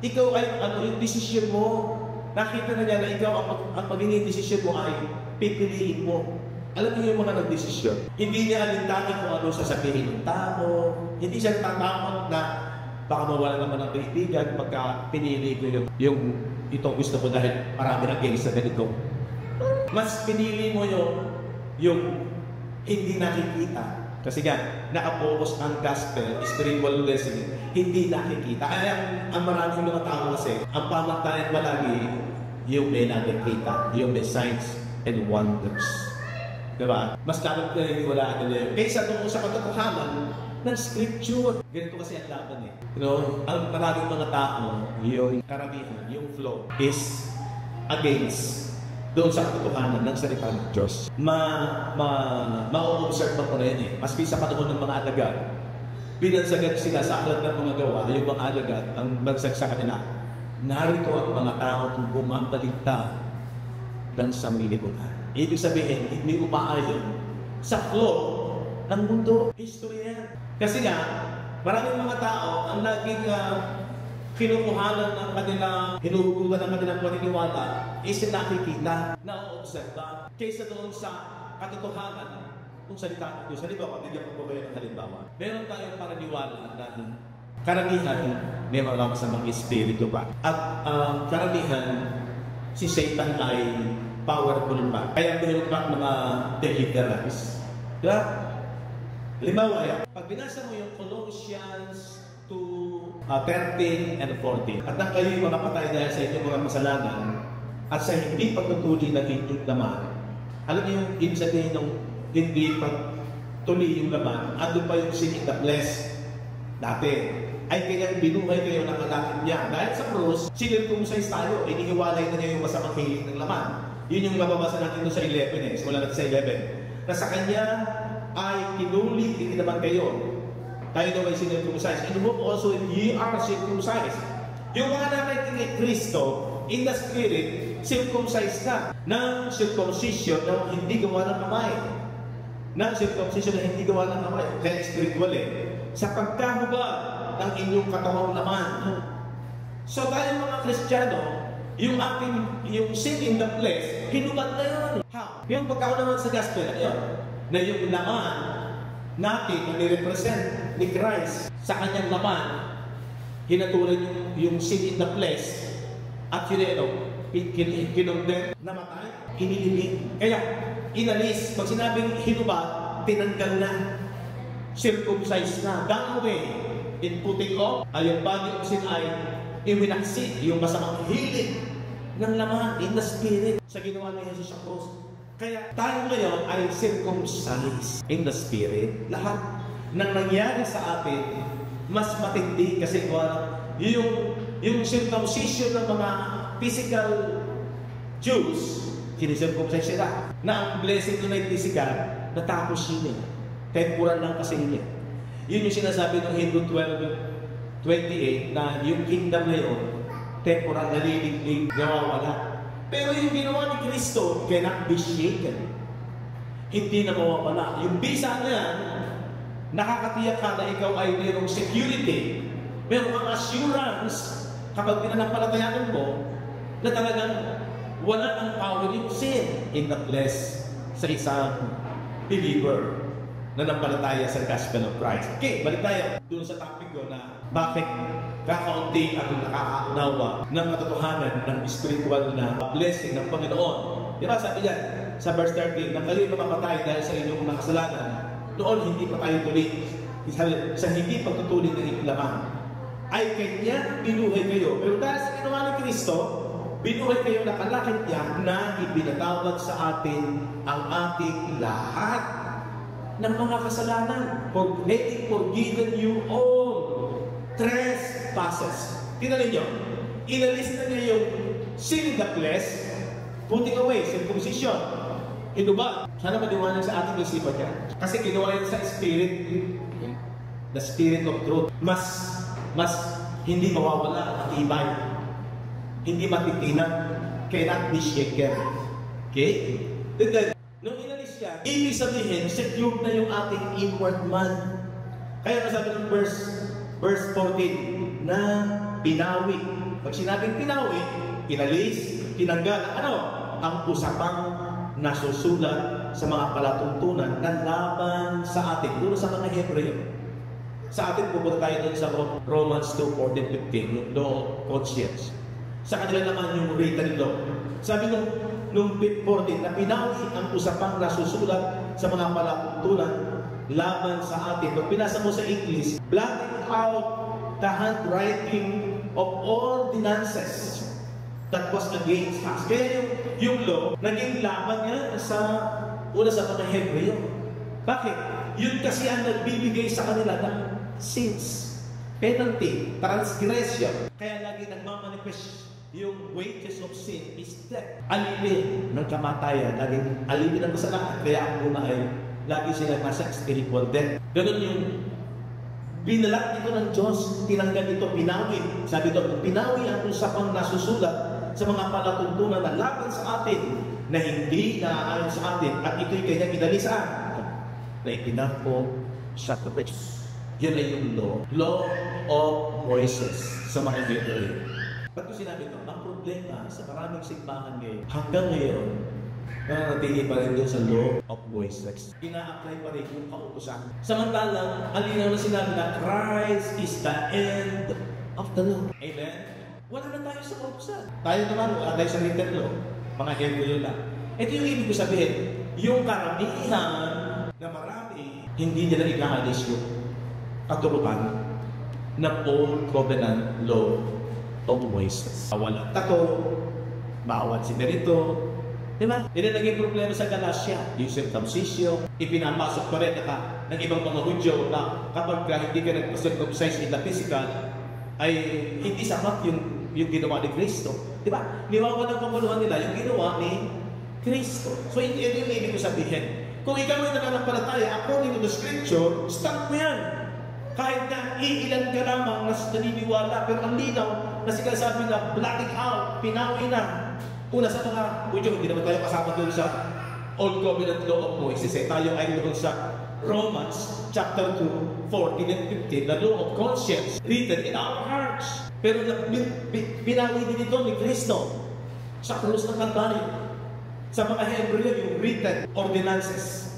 ikaw ay, yung decision mo, nakita na niya na ikaw, ang magiging decision mo ay pipiliin mo. Alam niyo yung mga nagdesisyon. Hindi niya alintangi kung ano sasabihin ng tao. Hindi siya tatakot na baka mawala naman ng kaibigan pagka pinili ko yung itong gusto ko dahil marami ng gays sa ganito. Mas pinili mo yung hindi nakikita. Kasi nga, nakapokus ang gospel, spiritual blessing, hindi nakikita. Kaya ang maraming mga tao kasi, ang pamantayan palagi, yung may nakikita, yung may signs and wonders. Diba? Mas dapat naniniwalaan nila yun. Kaysa doon sa katotohanan ng scripture. Ganito kasi ang laban eh. You know, ang maraming mga tao, yung karamihan, yung flow, is against doon sa katotohanan ng salita ng Diyos. Ma-observe mo rin eh. Maski sa panahon ng mga alagad, binansagan sila sa aklat ng mga gawa, yung mga alagad, ang bansag sa kanila, narito ang mga tao kung bumabaligta ng samilibutan. Ibig sabihin, hindi umaayon sa flow ng mundo. History yan. Kasi nga, maraming mga tao ang naging kinukuhanan ng kanilang, hinuhugutan ng kanilang paniniwala is nakikita, na-observa, kaysa doon sa katotohanan kung salita ng Diyos. Halimbawa, bigyan ko po kayo ng halimbawa. Meron tayong paniniwala na karamihan, may mga masamang espiritu pa. At karamihan, si Satan ay powerful pa. Kaya mayroon pa mga deliverance. Diba? Halimbawa, pag binasa mo yung Colossians 13 and 14. At nang kayo'y makapatay dahil sa inyong mga kasalanan at sa hindi pagtutuloy na inyong laman. Alam niyo yung ibig sabihin ng hindi pagtuloy yung laman, ando pa yung sin in the flesh dati. Ay kanyang binuhay kayo ng kalakit niya. Dahil sa cross, sinircumcise tayo, inihiwalay na niya yung masamang hiling ng laman. Yun yung mababasa natin doon sa 11 eh. Simula natin sa 11. Na sa kanya ay kinuli, hindi naman kayo. Tayo daw ay sinircumcised. And whom also ye are circumcised. Yung mga nakikinig kay Kristo, in the Spirit, circumcised ka. Ng circumcision na hindi gawa ng kamay. Ng circumcision na hindi gawa ng kamay. Kaya spiritual eh. Sa pagkahubad ng inyong katawang laman. So tayo mga Kristiyano, yung sin in the flesh, hinubad na yun. How? Yung pagkaunawan sa gospel, yun, na yung laman natin na nirepresent ni Christ sa kanyang laman, hinatulan yung sin in the flesh at kinondem, namatay, inilibing. Kaya, inalis. Pag sinabing hinubad, tinanggal na. Circumcised na. Done away. In putting off, yung body of sin ay iwinaksit, yung masamang hilig ng laman in the spirit sa ginawa ni Jesus sa cross. Kaya tayo ngayon ay circumcised in the spirit. Lahat ng nangyari sa atin, mas matindi kasi yung circumcision ng mga physical Jews, sinicircumcise sila. Na ang blessing doon ay physical, natapos yun eh. Temporal lang kasi yun eh. Yun yung sinasabi ng Hebrew 12:28 na yung kingdom na yun, temporal, naliliglig, nawawala. Pero yung ginawa ni Kristo cannot be shaken. Hindi na mawawala. Yung bisa niya, nakakatiyak ka na ikaw ay mayroong security, mayroong assurance kapag pinanampalatayaan mo na talagang wala ang power of sin in the flesh sa isang believer na nampalataya sa gospel of Christ. Okay, balik tayo doon sa topic ko na bakit kakaunti ang nakakaunawa ng katotohanan ng spiritual na blessing ng Panginoon. Diba sabi niya sa verse 13, nang kayo'y mapapatay dahil sa inyong mga kasalanan, noon hindi pa tayo tuloy sa hindi pagtutuloy ng inyong laman. Ay kanya binuhay kayo. Pero dahil sa ginawa ni Kristo, binuhay kayo na kalakit niya na ibinatawad sa atin ang ating lahat ng mga kasalanan. For having forgiven you all trespasses. Tingnan niyo, inalis na niya yung sin in the flesh, putting away, circumcision. Inuba. Sana maliwanag sa ating isipan niya. Kasi ginawa yan sa spirit, the spirit of truth. Mas hindi mawawala at ibay. Hindi matitinan. Cannot be shaken. Okay? Then, nung inalis siya, ibig sabihin, secure na yung ating inward man. Kaya nasabi ng verse 14, na pinawi. Pag sinabing pinawi, inalis, tinanggal, ano? Ang usapang nasusulat sa mga palatuntunan na laban sa atin. Doon sa mga Hebreo. Sa atin, pupunta tayo doon sa Romans 2:14-15, yung law of conscience. Sa kanila naman yung written law. Sabi nung 14, na pinawi ang usapang nasusulat sa mga palatuntunan laban sa atin. Pag pinasa mo sa English, blotting out the handwriting of ordinances that was against us. Kaya yung law, naging laban niya sa mga Hebreo. Bakit? Yun kasi ang nagbibigay sa kanila ng sins, penalty, transgression. Kaya lagi nagmamanifest yung wages of sin is death. Alipin ng kamatayan, laging alipin ng kasalanan. Kaya ang una ay lagi sila nasa spiritual death. Ganun yung binalat ito ng Diyos, tinanggal ito, pinawi. Sabi ito, pinawi ang usapang nasusulat sa mga palatuntunan na laban sa atin na hindi naaayon sa atin at ito'y kanya pinalisaan na ipinako sa kapatid. Yan ay yung law of Moses sa mga Hebreo. Ba't ko sinabi ito? Ang problema sa maraming simbahan ngayon, hanggang ngayon, nananatili pa rin doon sa law of Moses. Ina-apply pa rin yung kautusan. Samantalang, ang linaw na sinabi na Christ is the end of the law. Amen? Wala na tayo sa kautusan. Tayo naman, wala tayo sa written law. Mga Hebreo lang. Ito yung ibig ko sabihin. Yung karamihan na marami, hindi nila ikaalis yung katuruan na Old Covenant Law of Moses. Bawal ang tato, bawal si ganito. Diba? Yan ang naging problema sa Galatia. Yung circumcision, ipinapasok pa rin ng ibang mga Hudyo na kapag hindi ka nag-circumcise in the physical, ay hindi sapat yung ginawa ni Kristo. Diba? Niwawa ng pamuluhan nila yung ginawa ni Kristo. So, ito yung ibig ko sabihin. Kung ikaw ay nananampalataya, according to the Scripture, stop mo yan. Kahit na iilan ka lamang na naniniwala, pero ang linaw na sinasabi na blotting out, pinawi na. Una sa mga Hudyo, hindi naman tayo kasama doon sa Old Covenant Law of Moses. Tayo ay doon sa Romans chapter 2, 14 and 15, the law of conscience written in our hearts. Pero pinawi din ito ni Kristo sa krus ng Kalbaryo. Sa mga Hebreo, yung written ordinances.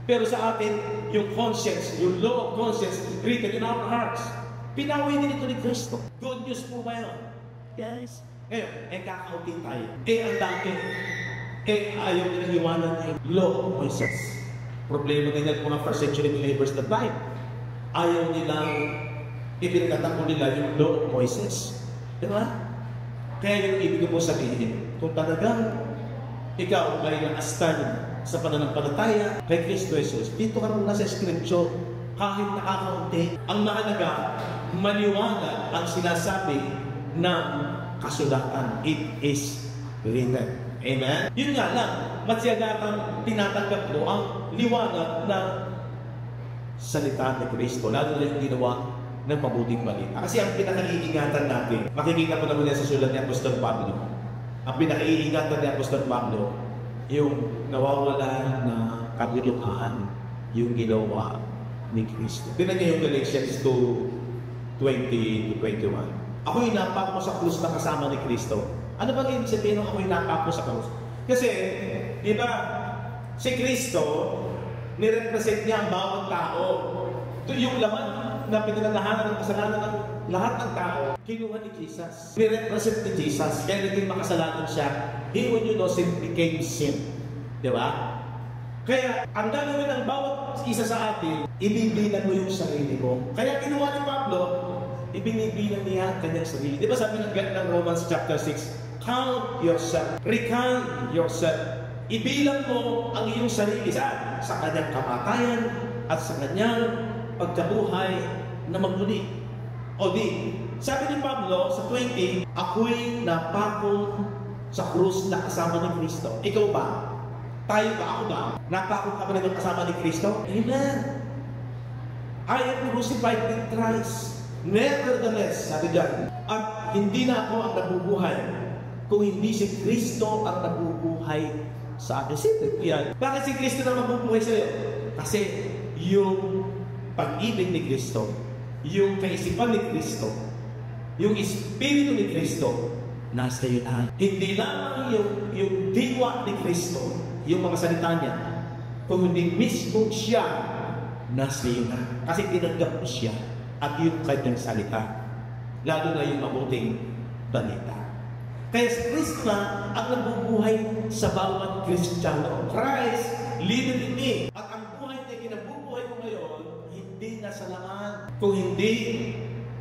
Pero sa atin, yung conscience, yung law of conscience written in our hearts. Pinawi din ito ni Kristo. Good news po ba yun? Yes. Ngayon, kakautin tayo. Ang dami. Ayaw nilang iwanan yung law of Moses. Problema ganyan po ng first century believers na tayo. Ayaw nilang ipinagtatako nila yung law of Moses. Diba? Kaya yung ibig ko po sabihin, kung talagang ikaw ay nakastan sa pananampalataya kay Kristo Jesus, dito ka muna sa Scripture, kahit nakakaunti. Ang mahalaga, maliwanag ang sinasabi ng kasulatan. It is written. Amen? Yun nga lang, matyagang tinatanggap mo ang liwanag ng salita ni Kristo, lalo na yung ginawa ng mabuting balita. Kasi ang pinakaiingatan natin, makikita mo naman yan sa sulat ni Apostol Pablo. Ang pinakaiingatan ni Apostol Pablo, yung nawawala na kabuluhan, yung ginawa ni Kristo. Tingnan niyo yung Galatians 2:20-21. Ako'y napako sa krus na kasama ni Kristo. Ano bang ibig sabihin ng ako'y napako sa krus? Kasi, di ba, si Kristo, nirepresent niya ang bawat tao. Ito yung laman na pinanalahanan ng kasalanan ng lahat ng tao, kinuha ni Jesus. Nirepresent ni Jesus. Kaya naging makasalanan siya. He who knew no sin became sin. Di ba? Kaya, ang gagawin ng bawat isa sa atin, ibibilang mo yung sarili mo. Kaya kinuha ni Pablo, ibinibilang niya ang kanyang sarili. Di ba sabi ng Romans chapter 6, count yourself, recount yourself. Ibilang mo ang iyong sarili sa kanyang kamatayan at sa kanyang pagkabuhay na magmuli. O di, sabi ni Pablo sa 20, ako'y napako sa krus na kasama ni Kristo. Ikaw ba? Tayo ba? Ako ba? Napako ka ba na kasama ni Kristo? Amen. I am crucified with Christ. Nevertheless, sabi dyan, at hindi na ako ang nabubuhay kung hindi si Kristo ang nabubuhay sa akin. Siyempre yan. Bakit si Kristo na mabubuhay sa'yo? Kasi yung pag-ibig ni Kristo, yung kaisipan ni Kristo, yung Espiritu ni Kristo, nasa iyo na. Hindi lang yung diwa ni Kristo, yung mga salita niya, kung hindi mismo siya, nasa iyo na. Kasi tinanggap mo siya at yung kanyang salita, lalo na yung mabuting balita. Kaya si Kristo na ang nabubuhay sa bawat Kristiyano. Christ living in me. At ang buhay na kinabubuhay ko ngayon, hindi na sa laman. Kung hindi,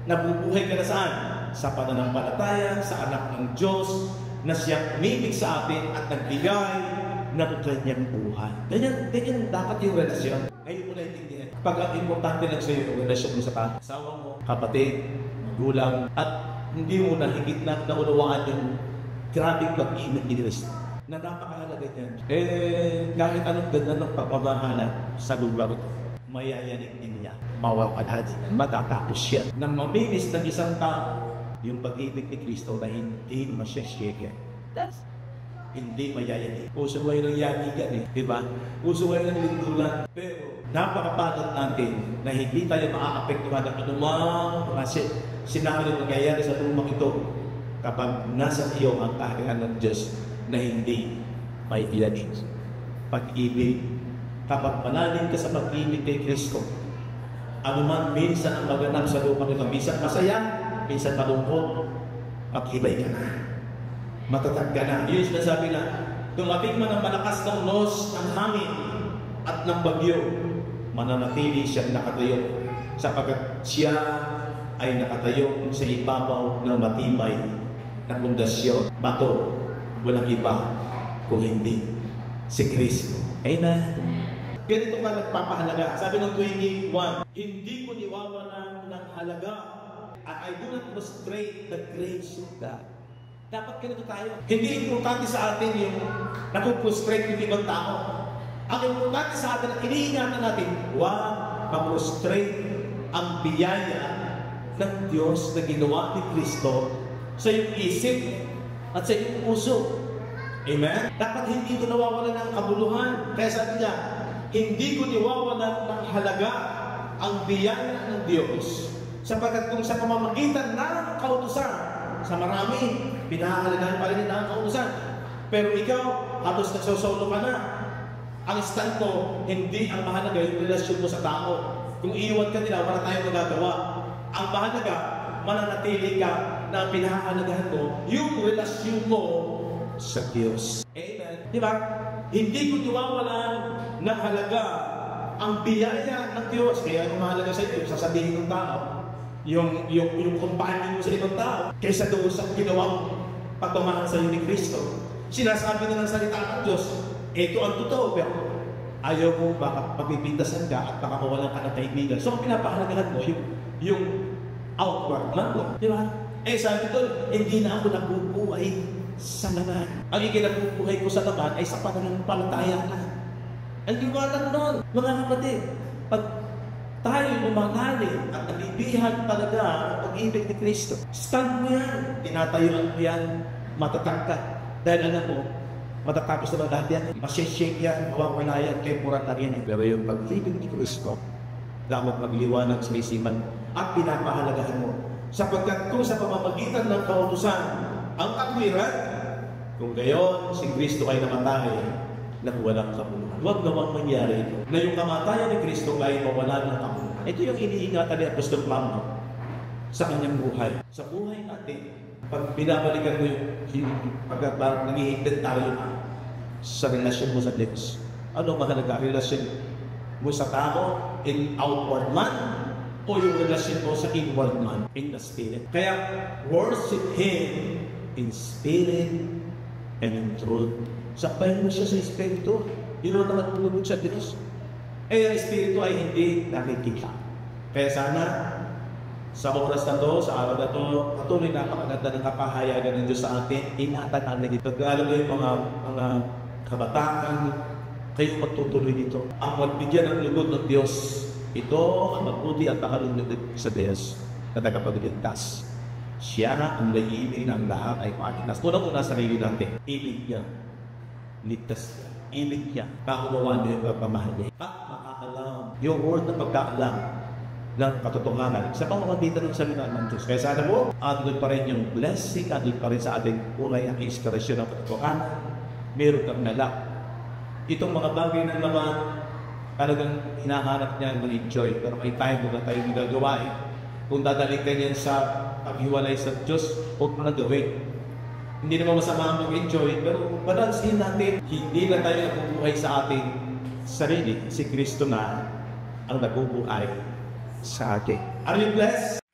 nabubuhay ka na saan? Sa pananampalataya, sa anak ng Diyos, na siyang umibig sa atin at nagbigay ng kanyang buhay. Ganyan dapat yung relasyon. Ngayon mo naintindihan. Pag ang importante lang sa iyo, yung relasyon mo sa asawa mo, kapatid, magulang, at hindi mo na higit na naunawaan yung grabing pag-ibig ni Kristo. Na napakahalaga niyan. Kahit anong ganda ng pagmamahalan sa lugar ito, mayayanig din niya. Mawawalhad niya. Matatapos siya. Nang mamimis ng isang tao, yung pag-ibig ni Kristo na hindi masyashake. That's hindi mayayanig. Puso ngayon ng yanigan eh. Diba? Puso ngayon ng lindulan. Pero napakapagod natin na hindi tayo maaapektuhan ng anumang kasi sinabi ng nangyayari sa lumang ito kapag nasa iyo ang kaharian ng Diyos na hindi may ilanig. Pag-ibig, kapag malalim ka sa pag-ibig kay Kristo, anuman minsan ang maganap sa lumang ito, minsan masaya, minsan malungkot, maghibay ka na. Matatag ka na. Yun sinasabi na, dumating man ang malakas ng unos ng hangin at ng bagyo, mananatili siyang nakatayo sapagkat siya ay nakatayo sa ibabaw ng matibay na pundasyon. Bato, walang iba kung hindi si Kristo. Amen. Ganito ka nagpapahalaga. Sabi ng 21, hindi ko niwawalan ng halaga and I do not frustrate the grace of God. Dapat ganito tayo. Hindi importante sa atin yung napuprostrate yung ibang tao. Ang importante sa atin, iniingatan natin, huwag ma-prostrate ang biyaya ng Diyos na ginawa ni Kristo sa iyong isip at sa iyong puso. Amen? Dapat hindi ko nawawalan ng kabuluhan. Kaya sabi niya, hindi ko niwawalan ng halaga ang biyaya ng Diyos. Sapagkat kung sa pamamagitan ng kautusan, sa marami, pinahahalagahan pa rin ang kautusan. Pero ikaw, halos nagsosolo ka na. Ang stand mo, hindi ang mahalaga yung relasyon mo sa tao. Kung iiwan ka nila, wala tayong magagawa. Ang mahalaga, mananatili ka na pinahahalagahan mo yung relasyon mo sa Diyos. Amen. Di ba? Hindi ko niwawalan ng halaga ang biyaya ng Diyos. Kaya ang mahalaga sa iyo, sasabihin ng tao, yung companion mo sa ibang tao, kaysa doon sa ginawang pagmamahal sa iyo ni Kristo. Sinasabi na ng salita ng Diyos, ito ang totoo, pero ayaw mo baka mabibintasan ka at baka mawalan ka ng kaibigan. So, ang pinapahalagahan mo, yung outward man mo. Di ba? Sabi ko, hindi na ako nabubuhay sa laman. Ang ikinabubuhay ko sa laman ay sa pananampalataya na. Ang liwanag nun, mga kapatid, pag tayo lumalalim at nabibihan talaga ang pag-ibig ni Kristo, stand mo yan, tinatayuan mo yan, matatag ka. Dahil alam mo, matatapos naman lahat yan, masyashake yan, mawawala yan, temporal lang yan. Pero yung pag-ibig ni Kristo, dapat magliwanag sa isipan at pinapahalagahan mo. Sapagkat kung sa pamamagitan ng kautusan ang katwiran, kung gayon si Kristo ay namatay nang walang kabuluhan. Huwag naman mangyari ito. Na yung kamatayan ni Kristo ay mawala ng kabuluhan. Ito yung iniingatan ni Apostol Pablo sa kanyang buhay. Sa buhay natin, pag binabalikan mo yung pagkat nangihigdan tayo sa relasyon mo sa Diyos. Ano mahalaga? Relasyon mo sa tao in outward man o yung relasyon mo sa inward man in the spirit. Kaya worship Him in spirit and in truth. Sabayin mo siya sa Espiritu. Yun naman tulunod sa Diyos. Ang Espiritu ay hindi nakikita. Kaya sana, sa oras na to, sa araw na to, patuloy napakaganda ng kapahayagan ng Diyos sa atin. Ingatan natin dito. Alam mo yung mga kabataan, kayo magtutuloy dito. Ang magbigyan ng lugod ng Diyos, ito ang mabuti at nakalunod sa Diyos na tagapagligtas. Siya na ang naiibig ng lahat ay makinas. Unang-una sa sarili natin, ibig niya. Ligtas niya. Ibig niya. Kakumawa niya yung pagmamahal niya. At makakalam. Yung word na pagkaalam ng katotohanan sa pamamagitan ng salita ng Diyos. Kaya sana mo, andun pa rin yung blessing, andun pa rin sa ating kulay ang inspirasyon ng katotohanan. Meron kang nalak. Itong mga bagay na naman, talagang hinahanap niya ng enjoy. Pero may time na tayo nagagawa Kung dadalik ka niyan sa paghiwalay sa Diyos, huwag mo na gawin. Hindi naman masama mag-enjoy, pero balansin natin. Hindi na tayo nabubuhay sa ating sarili. Si Kristo na ang nabubuhay sa atin. Are you blessed?